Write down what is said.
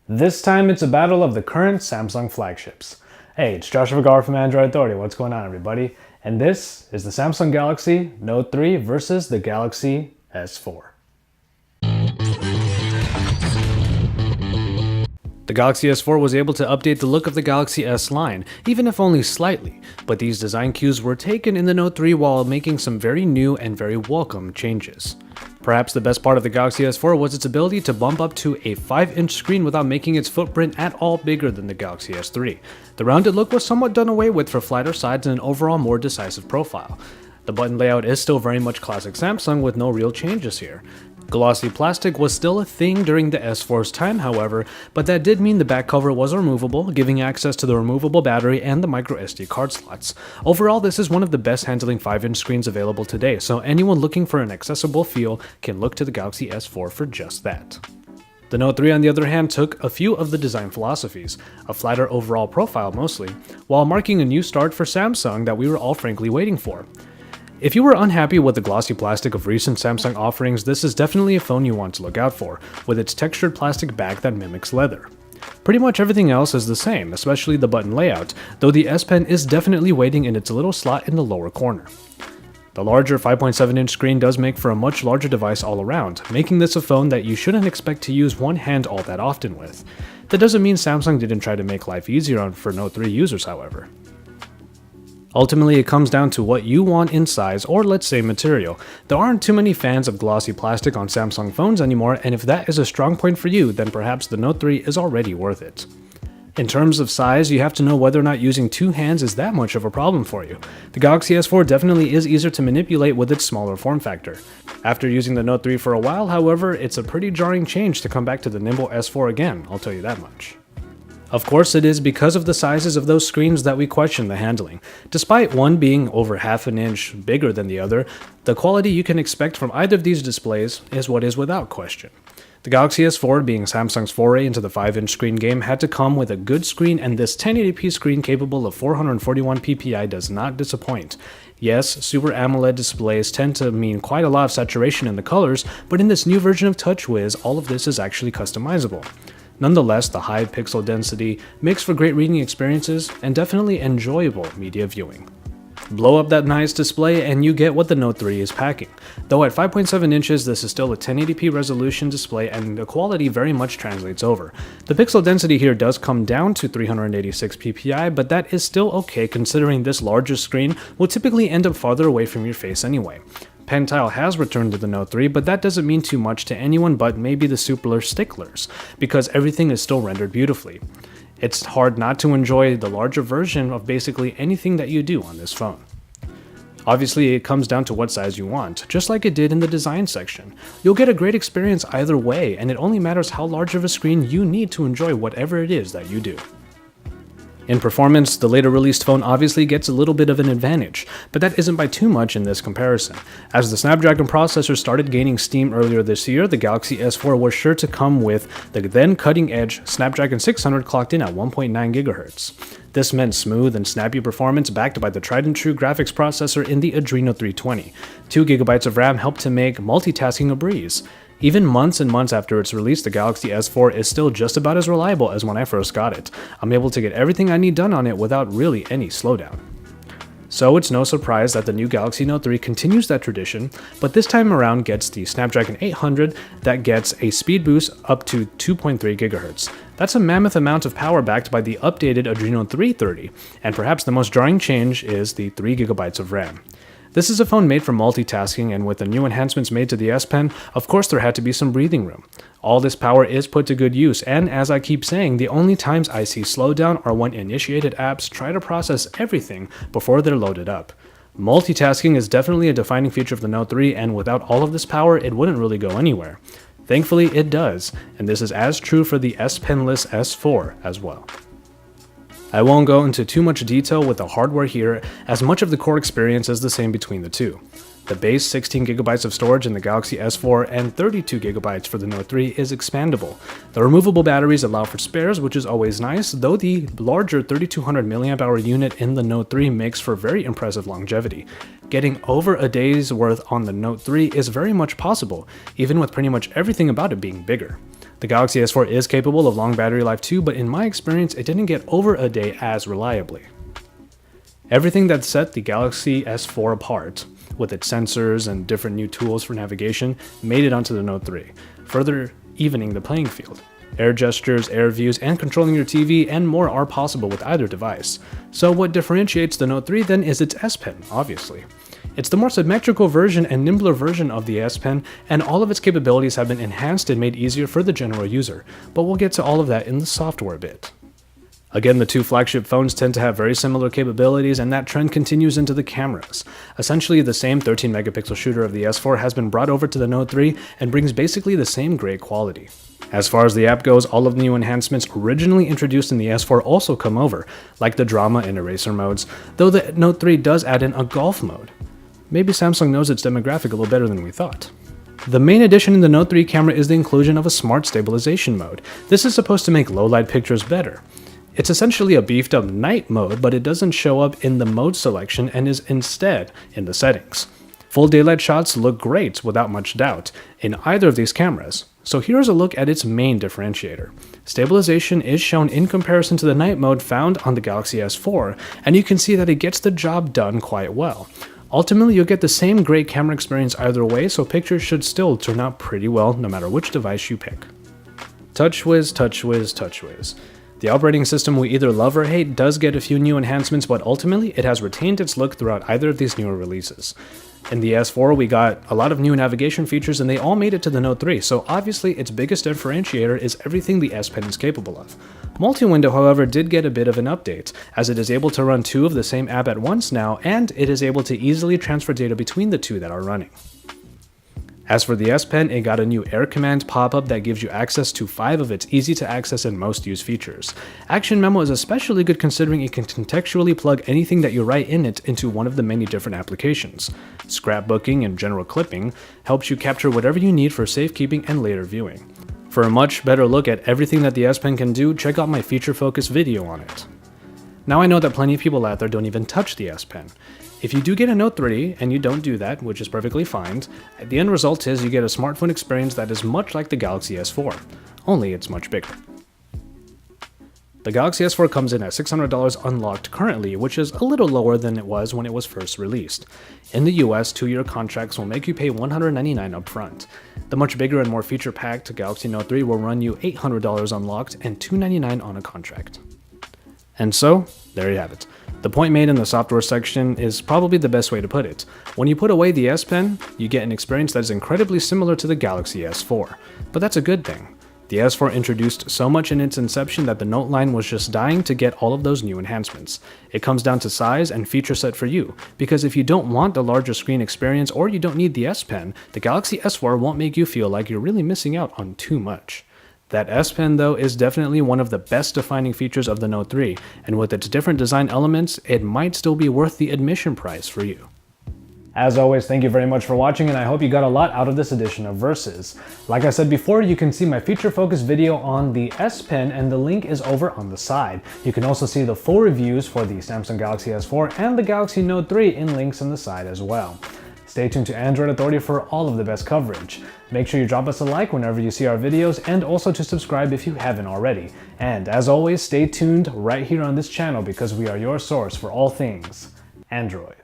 This time it's a battle of the current Samsung flagships. Hey, it's Josh Vergara from Android Authority. What's going on, everybody? And this is the Samsung Galaxy Note 3 versus the Galaxy S4. The Galaxy S4 was able to update the look of the Galaxy S line, even if only slightly, but these design cues were taken in the Note 3 while making some very new and very welcome changes. Perhaps the best part of the Galaxy S4 was its ability to bump up to a 5-inch screen without making its footprint at all bigger than the Galaxy S3. The rounded look was somewhat done away with for flatter sides and an overall more decisive profile. The button layout is still very much classic Samsung with no real changes here. Glossy plastic was still a thing during the S4's time, however, but that did mean the back cover was removable, giving access to the removable battery and the microSD card slots. Overall, this is one of the best handling 5-inch screens available today, so anyone looking for an accessible feel can look to the Galaxy S4 for just that. The Note 3, on the other hand, took a few of the design philosophies, a flatter overall profile mostly, while marking a new start for Samsung that we were all frankly waiting for. If you were unhappy with the glossy plastic of recent Samsung offerings, this is definitely a phone you want to look out for, with its textured plastic back that mimics leather. Pretty much everything else is the same, especially the button layout, though the S Pen is definitely waiting in its little slot in the lower corner. The larger 5.7-inch screen does make for a much larger device all around, making this a phone that you shouldn't expect to use one hand all that often with. That doesn't mean Samsung didn't try to make life easier for Note 3 users, however. Ultimately, it comes down to what you want in size, or let's say material. There aren't too many fans of glossy plastic on Samsung phones anymore, and if that is a strong point for you, then perhaps the Note 3 is already worth it. In terms of size, you have to know whether or not using two hands is that much of a problem for you. The Galaxy S4 definitely is easier to manipulate with its smaller form factor. After using the Note 3 for a while, however, it's a pretty jarring change to come back to the nimble S4 again, I'll tell you that much. Of course, it is because of the sizes of those screens that we question the handling. Despite one being over half an inch bigger than the other, the quality you can expect from either of these displays is what is without question. The Galaxy S4, being Samsung's foray into the 5-inch screen game, had to come with a good screen, and this 1080p screen capable of 441 ppi does not disappoint. Yes, Super AMOLED displays tend to mean quite a lot of saturation in the colors, but in this new version of TouchWiz, all of this is actually customizable. Nonetheless, the high pixel density makes for great reading experiences and definitely enjoyable media viewing. Blow up that nice display and you get what the Note 3 is packing. Though at 5.7 inches, this is still a 1080p resolution display and the quality very much translates over. The pixel density here does come down to 386 ppi, but that is still okay considering this larger screen will typically end up farther away from your face anyway. Pen tile has returned to the Note 3, but that doesn't mean too much to anyone but maybe the super sticklers, because everything is still rendered beautifully. It's hard not to enjoy the larger version of basically anything that you do on this phone. Obviously, it comes down to what size you want, just like it did in the design section. You'll get a great experience either way, and it only matters how large of a screen you need to enjoy whatever it is that you do. In performance, the later released phone obviously gets a little bit of an advantage, but that isn't by too much in this comparison. As the Snapdragon processor started gaining steam earlier this year, the Galaxy S4 was sure to come with the then cutting-edge Snapdragon 600 clocked in at 1.9 GHz. This meant smooth and snappy performance backed by the tried-and-true graphics processor in the Adreno 320. 2 GB of RAM helped to make multitasking a breeze. Even months and months after its release, the Galaxy S4 is still just about as reliable as when I first got it. I'm able to get everything I need done on it without really any slowdown. So it's no surprise that the new Galaxy Note 3 continues that tradition, but this time around gets the Snapdragon 800 that gets a speed boost up to 2.3 GHz. That's a mammoth amount of power backed by the updated Adreno 330, and perhaps the most jarring change is the 3 GB of RAM. This is a phone made for multitasking, and with the new enhancements made to the S Pen, of course there had to be some breathing room. All this power is put to good use, and as I keep saying, the only times I see slowdown are when initiated apps try to process everything before they're loaded up. Multitasking is definitely a defining feature of the Note 3, and without all of this power, it wouldn't really go anywhere. Thankfully, it does, and this is as true for the S Penless S4 as well. I won't go into too much detail with the hardware here, as much of the core experience is the same between the two. The base 16GB of storage in the Galaxy S4 and 32GB for the Note 3 is expandable. The removable batteries allow for spares, which is always nice, though the larger 3200 mAh unit in the Note 3 makes for very impressive longevity. Getting over a day's worth on the Note 3 is very much possible, even with pretty much everything about it being bigger. The Galaxy S4 is capable of long battery life too, but in my experience, it didn't get over a day as reliably. Everything that set the Galaxy S4 apart, with its sensors and different new tools for navigation, made it onto the Note 3, further evening the playing field. Air gestures, air views, and controlling your TV and more are possible with either device. So what differentiates the Note 3 then is its S Pen, obviously. It's the more symmetrical version and nimbler version of the S Pen, and all of its capabilities have been enhanced and made easier for the general user, but we'll get to all of that in the software bit. Again, the two flagship phones tend to have very similar capabilities, and that trend continues into the cameras. Essentially, the same 13 megapixel shooter of the S4 has been brought over to the Note 3 and brings basically the same great quality. As far as the app goes, all of the new enhancements originally introduced in the S4 also come over, like the drama and eraser modes, though the Note 3 does add in a golf mode. Maybe Samsung knows its demographic a little better than we thought. The main addition in the Note 3 camera is the inclusion of a smart stabilization mode. This is supposed to make low-light pictures better. It's essentially a beefed up night mode, but it doesn't show up in the mode selection and is instead in the settings. Full daylight shots look great without much doubt in either of these cameras. So here's a look at its main differentiator. Stabilization is shown in comparison to the night mode found on the Galaxy S4, and you can see that it gets the job done quite well. Ultimately, you'll get the same great camera experience either way, so pictures should still turn out pretty well no matter which device you pick. TouchWiz, TouchWiz, TouchWiz. The operating system we either love or hate does get a few new enhancements, but ultimately it has retained its look throughout either of these newer releases. In the S4, we got a lot of new navigation features and they all made it to the Note 3, so obviously its biggest differentiator is everything the S Pen is capable of. Multi-window, however, did get a bit of an update, as it is able to run two of the same app at once now, and it is able to easily transfer data between the two that are running. As for the S Pen, it got a new Air Command pop-up that gives you access to 5 of its easy-to-access and most-used features. Action Memo is especially good considering it can contextually plug anything that you write in it into one of the many different applications. Scrapbooking and general clipping helps you capture whatever you need for safekeeping and later viewing. For a much better look at everything that the S Pen can do, check out my feature-focused video on it. Now I know that plenty of people out there don't even touch the S Pen. If you do get a Note 3 and you don't do that, which is perfectly fine, the end result is you get a smartphone experience that is much like the Galaxy S4, only it's much bigger. The Galaxy S4 comes in at $600 unlocked currently, which is a little lower than it was when it was first released. In the US, 2-year contracts will make you pay $199 upfront. The much bigger and more feature-packed Galaxy Note 3 will run you $800 unlocked and $299 on a contract. And so, there you have it. The point made in the software section is probably the best way to put it. When you put away the S Pen, you get an experience that is incredibly similar to the Galaxy S4. But that's a good thing. The S4 introduced so much in its inception that the Note line was just dying to get all of those new enhancements. It comes down to size and feature set for you, because if you don't want the larger screen experience or you don't need the S Pen, the Galaxy S4 won't make you feel like you're really missing out on too much. That S Pen, though, is definitely one of the best defining features of the Note 3, and with its different design elements, it might still be worth the admission price for you. As always, thank you very much for watching, and I hope you got a lot out of this edition of Versus. Like I said before, you can see my feature-focused video on the S Pen, and the link is over on the side. You can also see the full reviews for the Samsung Galaxy S4 and the Galaxy Note 3 in links on the side as well. Stay tuned to Android Authority for all of the best coverage. Make sure you drop us a like whenever you see our videos, and also to subscribe if you haven't already. And as always, stay tuned right here on this channel because we are your source for all things Android.